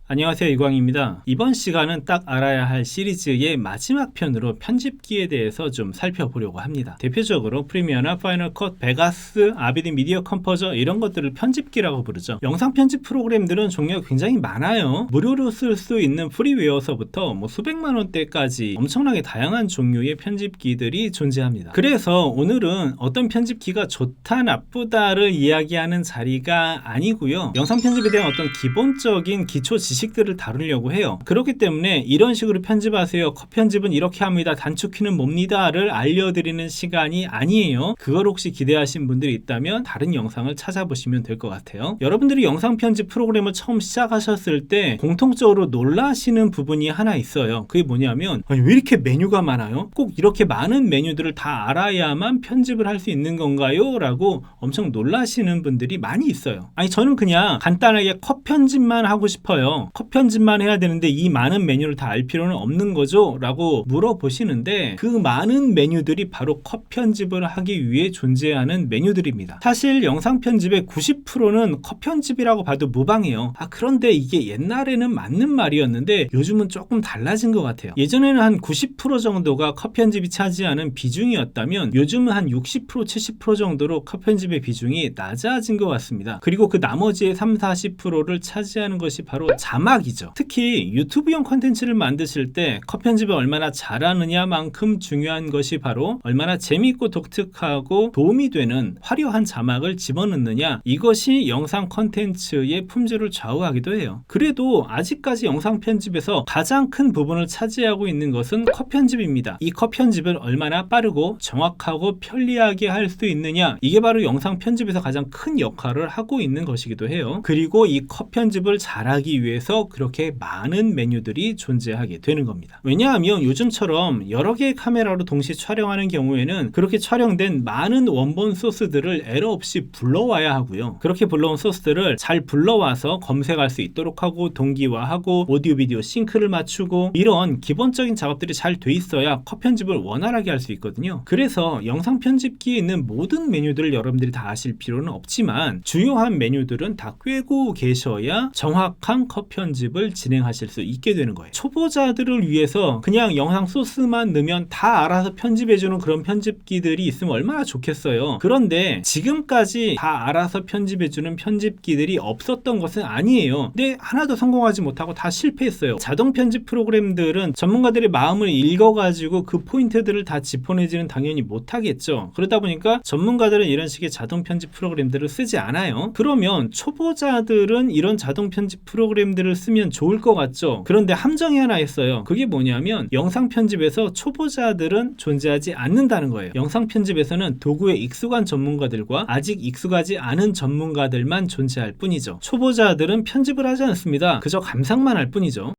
안녕하세요, 이광입니다. 이번 시간은 딱 알아야 할 시리즈의 마지막 편으로 편집기에 대해서 좀 살펴보려고 합니다. 대표적으로 프리미어나 파이널 컷, 베가스, 아비드 미디어 컴포저 이런 것들을 편집기라고 부르죠. 영상 편집 프로그램들은 종류가 굉장히 많아요. 무료로 쓸 수 있는 프리웨어서부터 수백만 원대까지 엄청나게 다양한 종류의 편집기들이 존재합니다. 그래서 오늘은 어떤 편집기가 좋다 나쁘다를 이야기하는 자리가 아니고요. 영상 편집에 대한 어떤 기본적인 기초 지식들을 다루려고 해요. 그렇기 때문에 이런 식으로 편집하세요, 컷 편집은 이렇게 합니다, 단축키는 뭡니다를 알려드리는 시간이 아니에요. 그걸 혹시 기대하신 분들이 있다면 다른 영상을 찾아보시면 될 것 같아요. 여러분들이 영상 편집 프로그램을 처음 시작하셨을 때 공통적으로 놀라시는 부분이 하나 있어요. 그게 뭐냐면, 아니, 왜 이렇게 메뉴가 많아요? 꼭 이렇게 많은 메뉴들을 다 알아야만 편집을 할 수 있는 건가요? 라고 엄청 놀라시는 분들이 많이 있어요. 아니, 저는 그냥 간단하게 컷 편집만 하고 싶어요, 컷 편집만 해야 되는데 이 많은 메뉴를 다 알 필요는 없는 거죠? 라고 물어보시는데, 그 많은 메뉴들이 바로 컷 편집을 하기 위해 존재하는 메뉴들입니다. 사실 영상 편집의 90%는 컷 편집이라고 봐도 무방해요. 그런데 이게 옛날에는 맞는 말이었는데 요즘은 조금 달라진 것 같아요. 예전에는 한 90% 정도가 컷 편집이 차지하는 비중이었다면 요즘은 한 60%, 70% 정도로 컷 편집의 비중이 낮아진 것 같습니다. 그리고 그 나머지의 30, 40%를 차지하는 것이 바로 자막이죠. 특히 유튜브용 콘텐츠를 만드실 때 컷 편집을 얼마나 잘하느냐만큼 중요한 것이 바로 얼마나 재미있고 독특하고 도움이 되는 화려한 자막을 집어넣느냐, 이것이 영상 콘텐츠의 품질을 좌우하기도 해요. 그래도 아직까지 영상 편집에서 가장 큰 부분을 차지하고 있는 것은 컷 편집입니다. 이 컷 편집을 얼마나 빠르고 정확하고 편리하게 할 수 있느냐, 이게 바로 영상 편집에서 가장 큰 역할을 하고 있는 것이기도 해요. 그리고 이 컷 편집을 잘하기 위해서 그렇게 많은 메뉴들이 존재하게 되는 겁니다. 왜냐하면 요즘처럼 여러 개의 카메라로 동시에 촬영하는 경우에는 그렇게 촬영된 많은 원본 소스들을 에러 없이 불러와야 하고요. 그렇게 불러온 소스들을 잘 불러와서 검색할 수 있도록 하고, 동기화하고, 오디오 비디오 싱크를 맞추고, 이런 기본적인 작업들이 잘 돼 있어야 컷 편집을 원활하게 할 수 있거든요. 그래서 영상 편집기에 있는 모든 메뉴들을 여러분들이 다 아실 필요는 없지만 주요한 메뉴들은 다 꿰고 계셔야 정확한 컷 편집을 진행하실 수 있게 되는 거예요. 초보자들을 위해서 그냥 영상 소스만 넣으면 다 알아서 편집해주는 그런 편집기들이 있으면 얼마나 좋겠어요. 그런데 지금까지 다 알아서 편집해주는 편집기들이 없었던 것은 아니에요. 근데 하나도 성공하지 못하고 다 실패했어요. 자동 편집 프로그램들은 전문가들의 마음을 읽어가지고 그 포인트들을 다 짚어내지는 당연히 못하겠죠. 그러다 보니까 전문가들은 이런 식의 자동 편집 프로그램들을 쓰지 않아요. 그러면 초보자들은 이런 자동 편집 프로그램들을 쓰면 좋을 것 같죠. 그런데 함정이 하나 있어요. 그게 뭐냐면 영상 편집에서 초보자들은 존재하지 않는다는 거예요. 영상 편집에서는 도구에 익숙한 전문가들과 아직 익숙하지 않은 전문가들만 존재할 뿐이죠. 초보자들은 편집을 하지 않습니다. 그저 감상만 할 뿐이죠.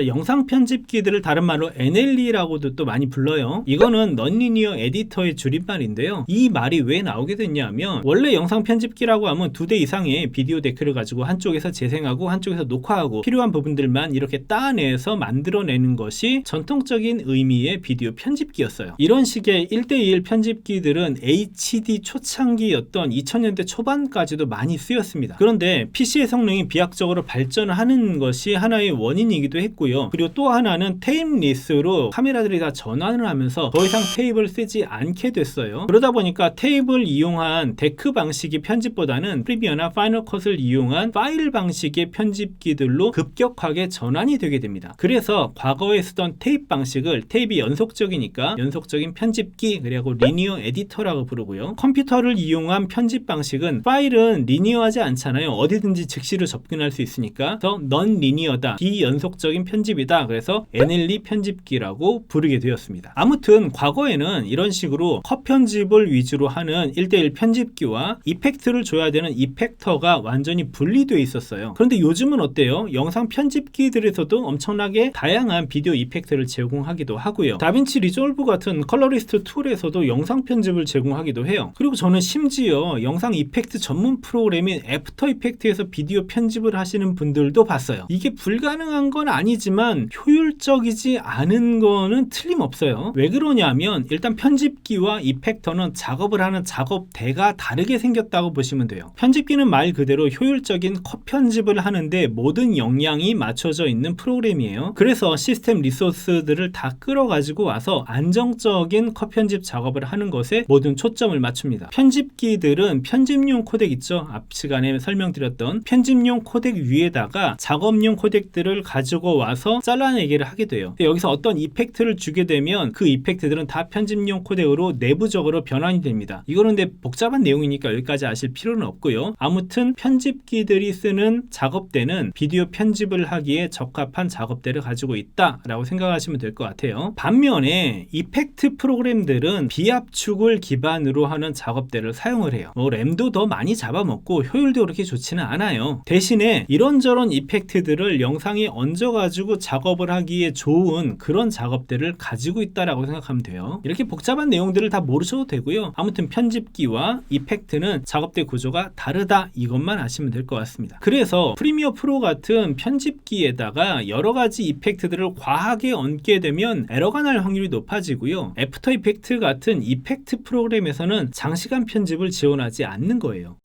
영상 편집기들을 다른 말로 NLE라고도 또 많이 불러요. 이거는 넌리니어 에디터의 줄임말인데요. 이 말이 왜 나오게 됐냐면, 원래 영상 편집기라고 하면 2대 이상의 비디오 데크를 가지고 한쪽에서 재생하고 한쪽에서 녹화하고 필요한 부분들만 이렇게 따내서 만들어내는 것이 전통적인 의미의 비디오 편집기였어요. 이런 식의 1대1 편집기들은 HD 초창기였던 2000년대 초반까지도 많이 쓰였습니다. 그런데 PC의 성능이 비약적으로 발전하는 것이 하나의 원인이기도 했고, 그리고 또 하나는 테이프리스로 카메라들이 다 전환을 하면서 더 이상 테이프를 쓰지 않게 됐어요. 그러다 보니까 테이프를 이용한 데크 방식의 편집보다는 프리미어나 파이널 컷을 이용한 파일 방식의 편집기들로 급격하게 전환이 되게 됩니다. 그래서 과거에 쓰던 테이프 방식을, 테이프이 연속적이니까 연속적인 편집기, 그리고 리니어 에디터라고 부르고요. 컴퓨터를 이용한 편집 방식은 파일은 리니어하지 않잖아요. 어디든지 즉시로 접근할 수 있으니까. 그래서 넌 리니어다, 비연속적인 편집이다. 그래서 NLE 편집기라고 부르게 되었습니다. 아무튼 과거에는 이런 식으로 컷 편집을 위주로 하는 1대1 편집기와 이펙트를 줘야 되는 이펙터가 완전히 분리되어 있었어요. 그런데 요즘은 어때요? 영상 편집기들에서도 엄청나게 다양한 비디오 이펙트를 제공하기도 하고요. 다빈치 리졸브 같은 컬러리스트 툴에서도 영상 편집을 제공하기도 해요. 그리고 저는 심지어 영상 이펙트 전문 프로그램인 애프터 이펙트에서 비디오 편집을 하시는 분들도 봤어요. 이게 불가능한 건 아니지 효율적이지만 효율적이지 않은 거는 틀림없어요. 왜 그러냐면 일단 편집기와 이펙터는 작업을 하는 작업대가 다르게 생겼다고 보시면 돼요. 편집기는 말 그대로 효율적인 컷 편집을 하는데 모든 역량이 맞춰져 있는 프로그램이에요. 그래서 시스템 리소스들을 다 끌어가지고 와서 안정적인 컷 편집 작업을 하는 것에 모든 초점을 맞춥니다. 편집기들은 편집용 코덱 있죠? 앞 시간에 설명드렸던 편집용 코덱 위에다가 작업용 코덱들을 가지고 와서 잘라내기를 하게 돼요. 여기서 어떤 이펙트를 주게 되면 그 이펙트들은 다 편집용 코덱으로 내부적으로 변환이 됩니다. 이거는 근데 복잡한 내용이니까 여기까지 아실 필요는 없고요. 아무튼 편집기들이 쓰는 작업대는 비디오 편집을 하기에 적합한 작업대를 가지고 있다라고 생각하시면 될 것 같아요. 반면에 이펙트 프로그램들은 비압축을 기반으로 하는 작업대를 사용을 해요. 램도 더 많이 잡아먹고 효율도 그렇게 좋지는 않아요. 대신에 이런저런 이펙트들을 영상에 얹어가지고 작업을 하기에 좋은 그런 작업대를 가지고 있다라고 생각하면 돼요. 이렇게 복잡한 내용들을 다 모르셔도 되고요. 아무튼 편집기와 이펙트는 작업대 구조가 다르다, 이것만 아시면 될 것 같습니다. 그래서 프리미어 프로 같은 편집기에다가 여러 가지 이펙트들을 과하게 얹게 되면 에러가 날 확률이 높아지고요. 애프터 이펙트 같은 이펙트 프로그램에서는 장시간 편집을 지원하지 않는 거예요.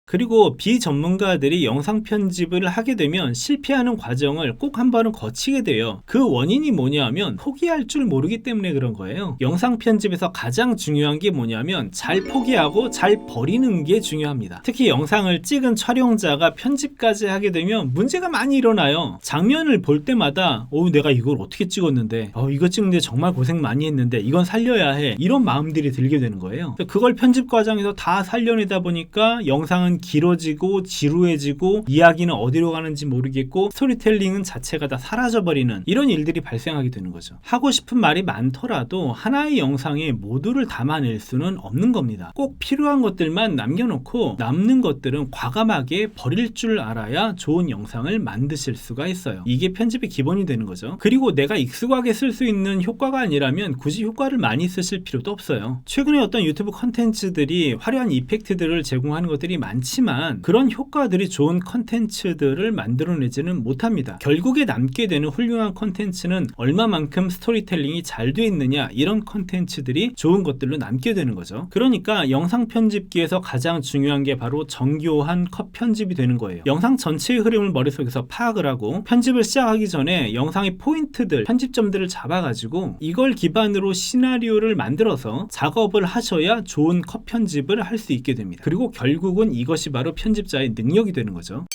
그리고 비전문가들이 영상 편집을 하게 되면 실패하는 과정을 꼭 한 번은 거치게 돼요. 그 원인이 뭐냐면 포기할 줄 모르기 때문에 그런 거예요. 영상 편집에서 가장 중요한 게 뭐냐면 잘 포기하고 잘 버리는 게 중요합니다. 특히 영상을 찍은 촬영자가 편집까지 하게 되면 문제가 많이 일어나요. 장면을 볼 때마다 내가 이걸 어떻게 찍었는데 이거 찍는데 정말 고생 많이 했는데 이건 살려야 해, 이런 마음들이 들게 되는 거예요. 그걸 편집 과정에서 다 살려내다 보니까 영상은 길어지고 지루해지고 이야기는 어디로 가는지 모르겠고 스토리텔링은 자체가 다 사라져버리는 이런 일들이 발생하게 되는 거죠. 하고 싶은 말이 많더라도 하나의 영상에 모두를 담아낼 수는 없는 겁니다. 꼭 필요한 것들만 남겨놓고 남는 것들은 과감하게 버릴 줄 알아야 좋은 영상을 만드실 수가 있어요. 이게 편집의 기본이 되는 거죠. 그리고 내가 익숙하게 쓸 수 있는 효과가 아니라면 굳이 효과를 많이 쓰실 필요도 없어요. 최근에 어떤 유튜브 컨텐츠들이 화려한 이펙트들을 제공하는 것들이 많지만 그런 효과들이 좋은 컨텐츠들을 만들어내지는 못합니다. 결국에 남게 되는 훌륭한 컨텐츠는 얼마만큼 스토리텔링이 잘 돼 있느냐, 이런 컨텐츠들이 좋은 것들로 남게 되는 거죠. 그러니까 영상 편집기에서 가장 중요한 게 바로 정교한 컷 편집이 되는 거예요. 영상 전체의 흐름을 머릿속에서 파악을 하고 편집을 시작하기 전에 영상의 포인트들, 편집점들을 잡아가지고 이걸 기반으로 시나리오를 만들어서 작업을 하셔야 좋은 컷 편집을 할 수 있게 됩니다. 그리고 결국은 이것이 바로 편집자의 능력이 되는 거죠.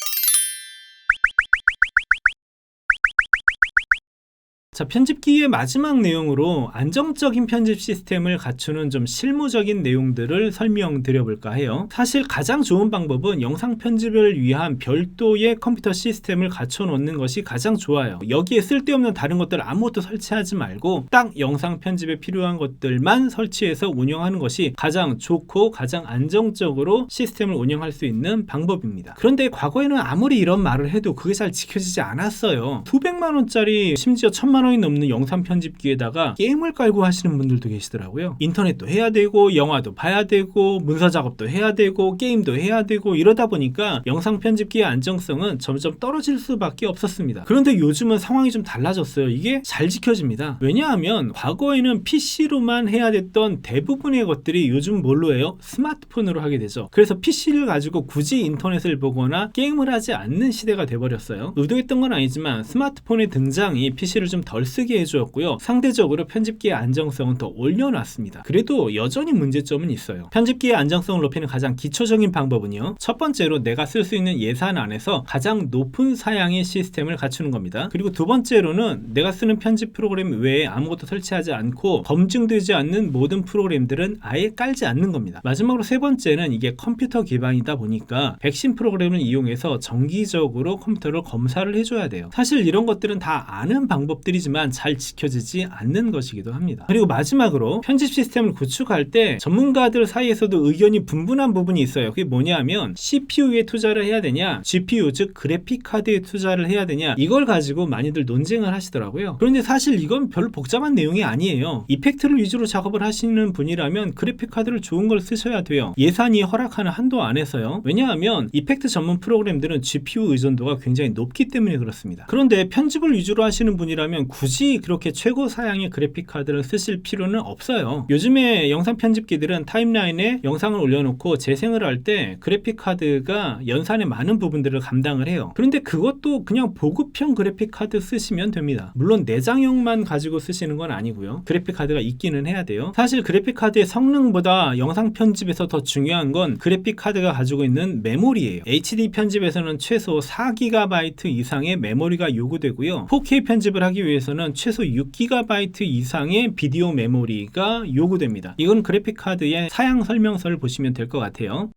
자, 편집기의 마지막 내용으로 안정적인 편집 시스템을 갖추는 좀 실무적인 내용들을 설명드려 볼까 해요. 사실 가장 좋은 방법은 영상 편집을 위한 별도의 컴퓨터 시스템을 갖춰 놓는 것이 가장 좋아요. 여기에 쓸데없는 다른 것들 아무것도 설치하지 말고 딱 영상 편집에 필요한 것들만 설치해서 운영하는 것이 가장 좋고 가장 안정적으로 시스템을 운영할 수 있는 방법입니다. 그런데 과거에는 아무리 이런 말을 해도 그게 잘 지켜지지 않았어요. 수백만 원짜리, 심지어 1000만 원이 넘는 영상 편집기에다가 게임을 깔고 하시는 분들도 계시더라고요. 인터넷도 해야 되고 영화도 봐야 되고 문서 작업도 해야 되고 게임도 해야 되고 이러다 보니까 영상 편집기의 안정성은 점점 떨어질 수밖에 없었습니다. 그런데 요즘은 상황이 좀 달라졌어요. 이게 잘 지켜집니다. 왜냐하면 과거에는 PC로만 해야 됐던 대부분의 것들이 요즘 뭘로 해요? 스마트폰으로 하게 되죠. 그래서 PC를 가지고 굳이 인터넷을 보거나 게임을 하지 않는 시대가 돼버렸어요. 의도했던 건 아니지만 스마트폰의 등장이 PC를 좀 덜 쓰게 해주었고요. 상대적으로 편집기의 안정성은 더 올려놨습니다. 그래도 여전히 문제점은 있어요. 편집기의 안정성을 높이는 가장 기초적인 방법은요, 첫 번째로 내가 쓸 수 있는 예산 안에서 가장 높은 사양의 시스템을 갖추는 겁니다. 그리고 두 번째로는 내가 쓰는 편집 프로그램 외에 아무것도 설치하지 않고 검증되지 않는 모든 프로그램들은 아예 깔지 않는 겁니다. 마지막으로 세 번째는 이게 컴퓨터 기반이다 보니까 백신 프로그램을 이용해서 정기적으로 컴퓨터를 검사를 해줘야 돼요. 사실 이런 것들은 다 아는 방법들이 보이지만 잘 지켜지지 않는 것이기도 합니다. 그리고 마지막으로 편집 시스템을 구축할 때 전문가들 사이에서도 의견이 분분한 부분이 있어요. 그게 뭐냐면 CPU에 투자를 해야 되냐, GPU 즉 그래픽 카드에 투자를 해야 되냐, 이걸 가지고 많이들 논쟁을 하시더라고요. 그런데 사실 이건 별로 복잡한 내용이 아니에요. 이펙트를 위주로 작업을 하시는 분이라면 그래픽 카드를 좋은 걸 쓰셔야 돼요. 예산이 허락하는 한도 안에서요. 왜냐하면 이펙트 전문 프로그램들은 GPU 의존도가 굉장히 높기 때문에 그렇습니다. 그런데 편집을 위주로 하시는 분이라면 굳이 그렇게 최고 사양의 그래픽 카드를 쓰실 필요는 없어요. 요즘에 영상 편집기들은 타임라인에 영상을 올려놓고 재생을 할 때 그래픽 카드가 연산의 많은 부분들을 감당을 해요. 그런데 그것도 그냥 보급형 그래픽 카드 쓰시면 됩니다. 물론 내장형만 가지고 쓰시는 건 아니고요. 그래픽 카드가 있기는 해야 돼요. 사실 그래픽 카드의 성능보다 영상 편집에서 더 중요한 건 그래픽 카드가 가지고 있는 메모리예요. HD 편집에서는 최소 4GB 이상의 메모리가 요구되고요. 4K 편집을 하기 위해서는 최소 6GB 이상의 비디오 메모리가 요구됩니다. 이건 그래픽 카드의 사양 설명서를 보시면 될 것 같아요.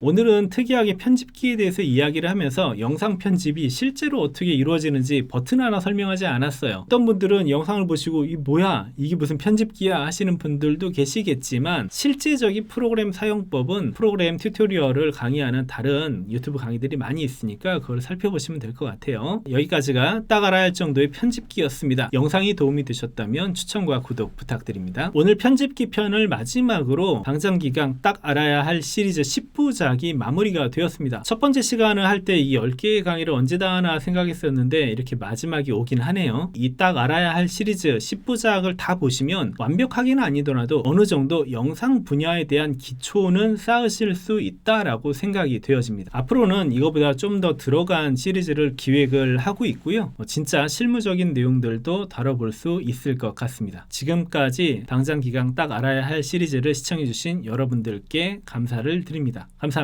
오늘은 특이하게 편집기에 대해서 이야기를 하면서 영상 편집이 실제로 어떻게 이루어지는지 버튼 하나 설명하지 않았어요. 어떤 분들은 영상을 보시고 이 뭐야? 이게 무슨 편집기야? 하시는 분들도 계시겠지만 실제적인 프로그램 사용법은 프로그램 튜토리얼을 강의하는 다른 유튜브 강의들이 많이 있으니까 그걸 살펴보시면 될 것 같아요. 여기까지가 딱 알아야 할 정도의 편집기였습니다. 영상이 도움이 되셨다면 추천과 구독 부탁드립니다. 오늘 편집기 편을 마지막으로 당장기강 딱 알아야 할 시리즈 10부작 마무리가 되었습니다. 첫 번째 시간을 할 때 이 10개의 강의를 언제 다 하나 생각했었는데 이렇게 마지막이 오긴 하네요. 이 딱 알아야 할 시리즈 10부작을 다 보시면 완벽하게는 아니더라도 어느 정도 영상 분야에 대한 기초는 쌓으실 수 있다라고 생각이 되어집니다. 앞으로는 이거보다 좀 더 들어간 시리즈를 기획을 하고 있고요. 진짜 실무적인 내용들도 다뤄볼 수 있을 것 같습니다. 지금까지 당장 기강 딱 알아야 할 시리즈를 시청해주신 여러분들께 감사를 드립니다. 감사합니다.